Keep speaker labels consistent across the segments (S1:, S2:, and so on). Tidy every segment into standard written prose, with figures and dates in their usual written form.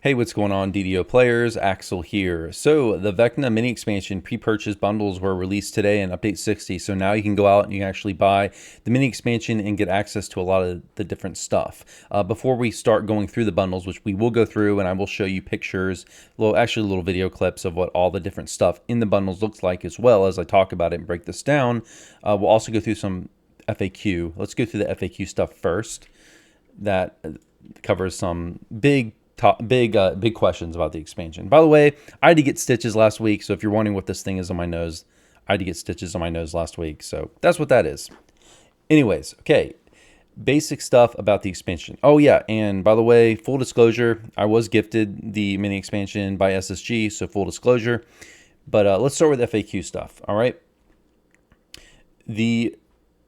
S1: Hey, what's going on, DDO players? Axel here. So the Vecna mini expansion pre-purchase bundles were released today in update 60. So now you can go out and you can actually buy the mini expansion and get access to a lot of the different stuff. Before we start going through the bundles, which we will go through, and I will show you pictures, little video clips of what all the different stuff in the bundles looks like, as well as I talk about it and break this down. We'll also go through some FAQ. Let's go through the FAQ stuff first. That covers some big questions about the expansion. By the way, I had to get stitches last week, so if you're wondering what this thing is on my nose, I had to get stitches on my nose last week, so that's what that is. Anyways, okay, basic stuff about the expansion. Oh yeah, and by the way, full disclosure, I was gifted the mini expansion by SSG, so full disclosure. But let's start with FAQ stuff, all right? The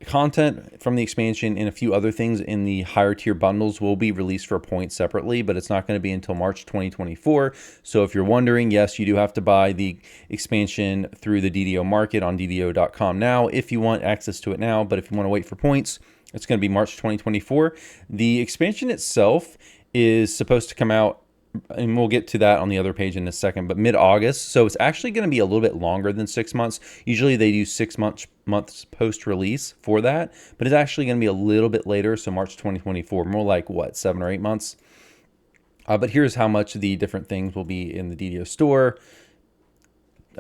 S1: content from the expansion and a few other things in the higher tier bundles will be released for a point separately, but it's not going to be until March 2024. So if you're wondering, yes, you do have to buy the expansion through the DDO market on DDO.com now if you want access to it now. But if you want to wait for points, it's going to be March 2024. The expansion itself is supposed to come out, and we'll get to that on the other page in a second, but mid-August. So it's actually going to be a little bit longer than 6 months. Usually they do 6 months post-release for that, but it's actually going to be a little bit later. So March 2024, more like what, 7 or 8 months. But here's how much the different things will be in the DDO store.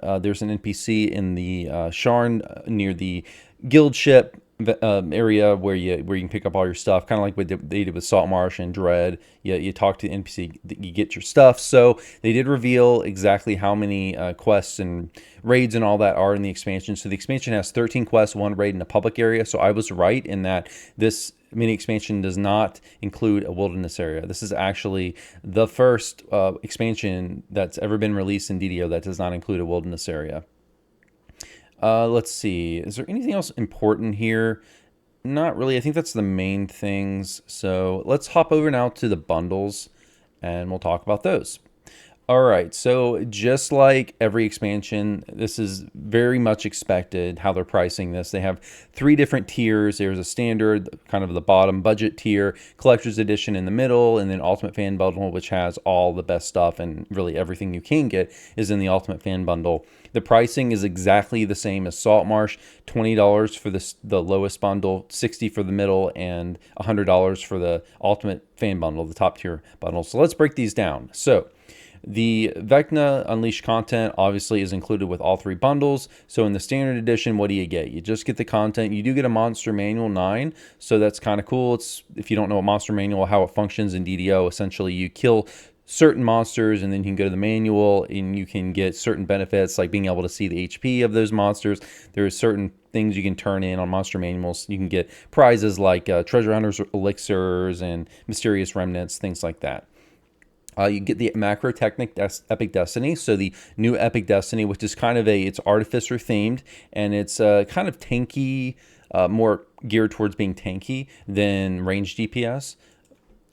S1: There's an NPC in the Sharn near the guild ship area where you can pick up all your stuff, kind of like what they did with Saltmarsh and Dread. You talk to the NPC, you get your stuff. So they did reveal exactly how many quests and raids and all that are in the expansion. So the expansion has 13 quests, 1 raid in a public area. So I was right in that this mini expansion does not include a wilderness area. This is actually the first expansion that's ever been released in DDO that does not include a wilderness area. Let's see. Is there anything else important here? Not really. I think that's the main things. So let's hop over now to the bundles and we'll talk about those. All right, so just like every expansion, this is very much expected how they're pricing this. They have 3 different tiers. There's a standard, kind of the bottom budget tier, collector's edition in the middle, and then ultimate fan bundle, which has all the best stuff and really everything you can get is in the ultimate fan bundle. The pricing is exactly the same as Saltmarsh, $20 for the lowest bundle, $60 for the middle, and $100 for the ultimate fan bundle, the top tier bundle. So let's break these down. So the Vecna Unleashed content obviously is included with all 3 bundles. So in the standard edition, what do you get? You just get the content. You do get a Monster Manual 9, so that's kind of cool. It's, if you don't know a Monster Manual, how it functions in DDO, essentially you kill certain monsters and then you can go to the manual and you can get certain benefits like being able to see the HP of those monsters. There are certain things you can turn in on monster manuals. You can get prizes like treasure hunters elixirs and mysterious remnants, things like that. You get the Macro Technic Epic Destiny, so the new Epic Destiny, which is kind of it's Artificer themed, and it's kind of tanky, more geared towards being tanky than ranged DPS.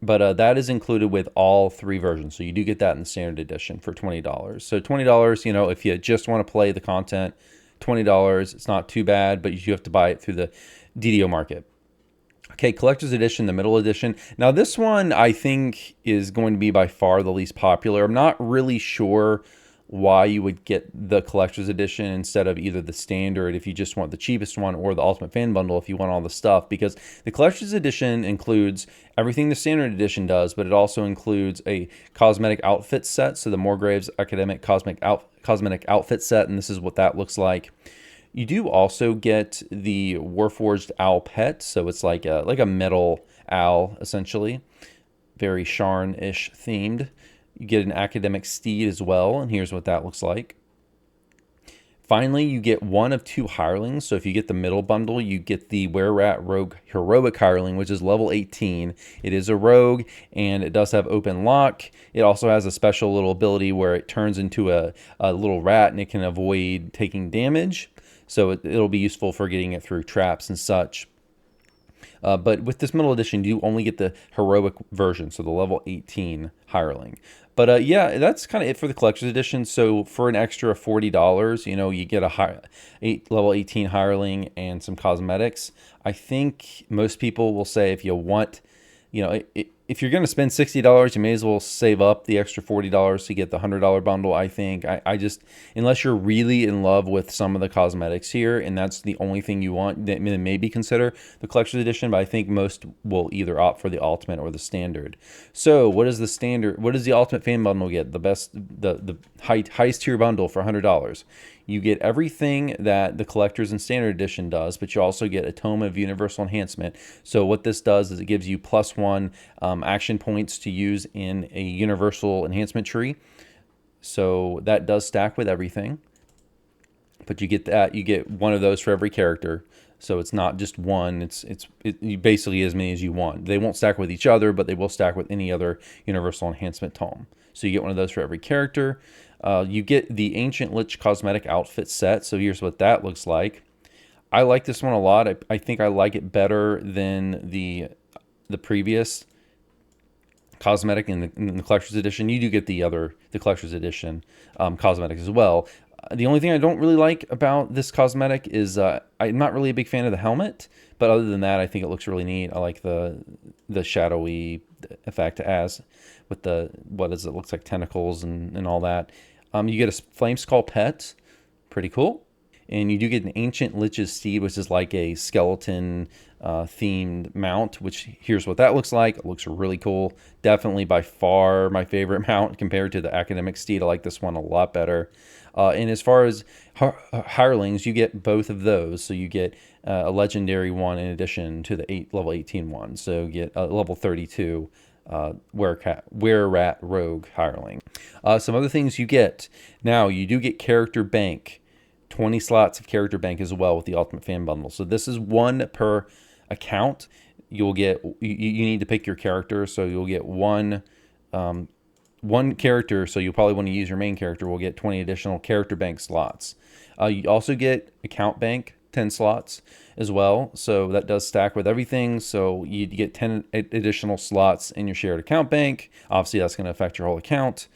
S1: But that is included with all 3 versions, so you do get that in the standard edition for $20. So $20, you know, if you just want to play the content, $20, it's not too bad, but you do have to buy it through the DDO market. Okay, Collector's Edition, the middle edition. Now this one I think is going to be by far the least popular. I'm not really sure why you would get the Collector's Edition instead of either the standard if you just want the cheapest one or the Ultimate Fan Bundle if you want all the stuff, because the Collector's Edition includes everything the standard edition does, but it also includes a cosmetic outfit set, so the Morgrave's Academic Cosmetic Outfit set, and this is what that looks like. You do also get the Warforged Owl Pet, so it's like a metal owl, essentially. Very Sharn-ish themed. You get an Academic Steed as well, and here's what that looks like. Finally, you get 1 of 2 hirelings, so if you get the middle bundle, you get the Were-Rat Rogue Heroic hireling, which is level 18. It is a rogue, and it does have open lock. It also has a special little ability where it turns into a little rat, and it can avoid taking damage. So it'll be useful for getting it through traps and such. But with this middle edition, you only get the heroic version, so the level 18 hireling. But yeah, that's kind of it for the collector's edition. So for an extra $40, you know, you get a level 18 hireling and some cosmetics. I think most people will say if you want, you know, if you're going to spend $60, you may as well save up the extra $40 to get the $100 bundle. I think I just, unless you're really in love with some of the cosmetics here and that's the only thing you want, then maybe consider the collector's edition. But I think most will either opt for the ultimate or the standard. So what is the standard? What does the ultimate fan bundle get? The best, the highest tier bundle for $100. You get everything that the collector's and standard edition does, but you also get a tome of universal enhancement. So what this does is it gives you +1 action points to use in a universal enhancement tree. So that does stack with everything, but you get that, you get one of those for every character. So it's not just one, it's basically as many as you want. They won't stack with each other, but they will stack with any other universal enhancement tome. So you get one of those for every character. You get the Ancient Lich cosmetic outfit set. So here's what that looks like. I like this one a lot. I think I like it better than the previous cosmetic in the collector's edition. You do get the collector's edition cosmetics as well. The only thing I don't really like about this cosmetic is I'm not really a big fan of the helmet, but other than that, I think it looks really neat. I like the shadowy effect as with the, what is it, looks like tentacles and all that. You get a Flame Skull pet, pretty cool. And you do get an Ancient Lich's Steed, which is like a skeleton themed mount, which here's what that looks like. It looks really cool. Definitely by far my favorite mount compared to the Academic Steed. I like this one a lot better. And as far as hirelings, you get both of those. So you get a legendary one in addition to the level 18 one. So you get a level 32 Were-Rat Rogue hireling. Some other things you get. Now, you do get character bank. 20 slots of character bank as well with the Ultimate Fan Bundle. So this is one per account. You'll get, you need to pick your character, so you'll get one character, so you'll probably want to use your main character, will get 20 additional character bank slots. You also get account bank, 10 slots as well, so that does stack with everything. So you get 10 additional slots in your shared account bank. Obviously that's going to affect your whole account.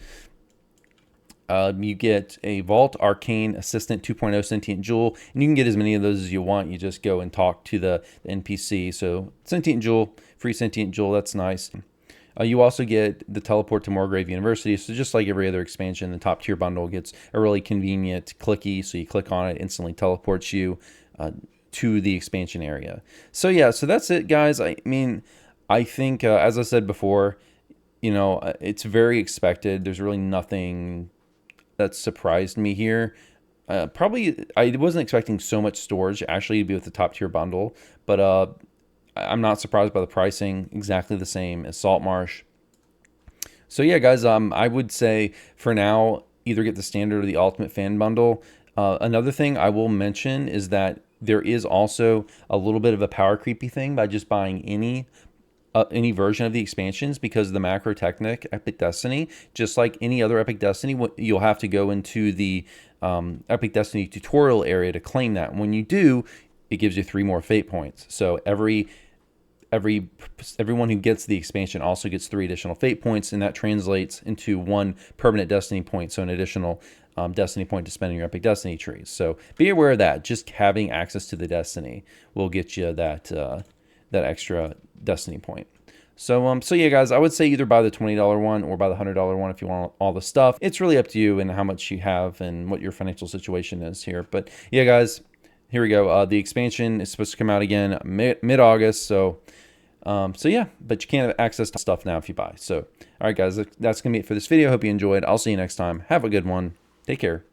S1: You get a Vault Arcane Assistant 2.0 Sentient Jewel, and you can get as many of those as you want. You just go and talk to the NPC. So Sentient Jewel, free Sentient Jewel, that's nice. You also get the Teleport to Morgrave University. So just like every other expansion, the top tier bundle gets a really convenient clicky. So you click on it, instantly teleports you to the expansion area. So yeah, so that's it, guys. I mean, I think, as I said before, you know, it's very expected. There's really nothing that surprised me here. Probably I wasn't expecting so much storage actually to be with the top tier bundle, but I'm not surprised by the pricing, exactly the same as Saltmarsh. So yeah, guys, I would say for now either get the standard or the Ultimate Fan Bundle. Another thing I will mention is that there is also a little bit of a power creepy thing by just buying any version of the expansions, because the Macro Technic Epic Destiny, just like any other Epic Destiny, you'll have to go into the Epic Destiny tutorial area to claim that. And when you do, it gives you 3 more fate points. So everyone who gets the expansion also gets 3 additional fate points, and that translates into 1 permanent Destiny point, so an additional Destiny point to spend in your Epic Destiny trees. So be aware of that. Just having access to the Destiny will get you that extra Destiny point. So yeah, guys, I would say either buy the $20 one or buy the $100 one if you want all the stuff. It's really up to you and how much you have and what your financial situation is here. But yeah, guys, here we go. The expansion is supposed to come out again mid-August. So yeah, but you can't have access to stuff now if you buy. So all right, guys, that's gonna be it for this video. Hope you enjoyed. I'll see you next time. Have a good one. Take care.